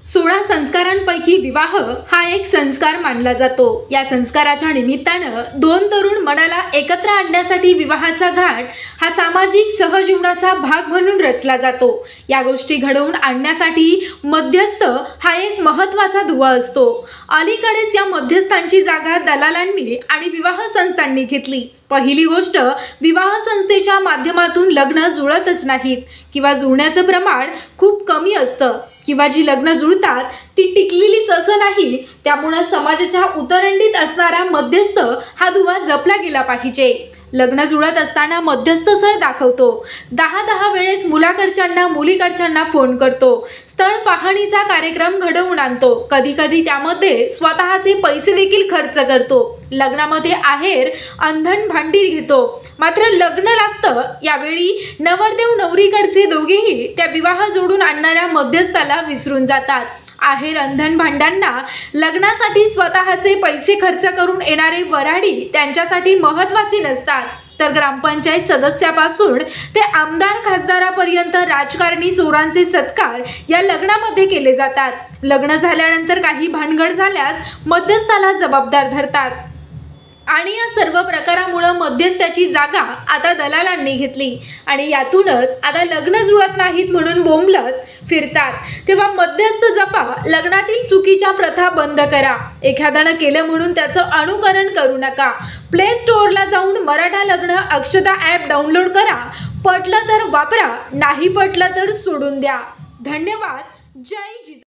16 संस्कारांपैकी विवाह हा एक संस्कार मानला जातो। या संस्काराच्या निमित्तानं दोन तरुण मनाला एकत्र आणण्यासाठी विवाहाचा घाट हा सामाजिक सहजीवनाचा भाग म्हणून रचला जातो। या गोष्टी घडवून आणण्यासाठी मध्यस्थ हा एक महत्त्वाचा दुवा असतो। अलीकडेच या मध्यस्थांची जागा दलालांनी आणि विवाह संस्थांनी घेतली। पहिली गोष्ट, विवाह संस्थेच्या माध्यमातून लग्न जुळतच नाहीत किंवा जुळण्याचं प्रमाण खूप कमी असतं किंवा जी लग्न जुळतात ती टिकलेलीच असं नाही। त्यामुळे समाजाच्या उतरंडीत असणारा मध्यस्थ हा दुवा जपला गेला पाहिजे। लग्न जुळत असताना मध्यस्थ स्थळ दाखवतो, 10 वेळेस मुलाकडच्यांना मुलीकडच्यांना फोन करतो, स्थळ पाहणीचा कार्यक्रम घडवून आणतो, कधी कधी त्यामध्ये स्वतःचे पैसे देखील खर्च करतो, लग्नामध्ये आहेर अंधन भांडी घेतो। मात्र लग्न लागतं यावेळी नवरदेव नवरीकडचे दोघेही त्या विवाह जोडून आणणाऱ्या मध्यस्थाला विसरून जातात। आहेर अंधन भांड्यांना लग्नासाठी स्वतःचे पैसे खर्च करून येणारे वऱ्हाडी त्यांच्यासाठी महत्त्वाचे नसतात, तर ग्रामपंचायत सदस्यापासून ते आमदार खासदारापर्यंत राजकारणी चोरांचे सत्कार या लग्नामध्ये केले जातात। लग्न झाल्यानंतर काही भानगड झाल्यास मध्यस्थाला जबाबदार धरतात आणि या सर्व प्रकारामुळे मध्यस्थाची जागा आता दलालांनी घेतली आणि यातूनच आता लग्न जुळत नाहीत म्हणून बोंबलत फिरतात। तेव्हा मध्यस्थ जपा, लग्नातील चुकीच्या प्रथा बंद करा। एखाद्यानं केलं म्हणून त्याचं अनुकरण करू नका। प्ले स्टोअरला जाऊन मराठा लग्न अक्षता ॲप डाउनलोड करा। पटलं तर वापरा, नाही पटलं तर सोडून द्या। धन्यवाद। जय जिजाऊ।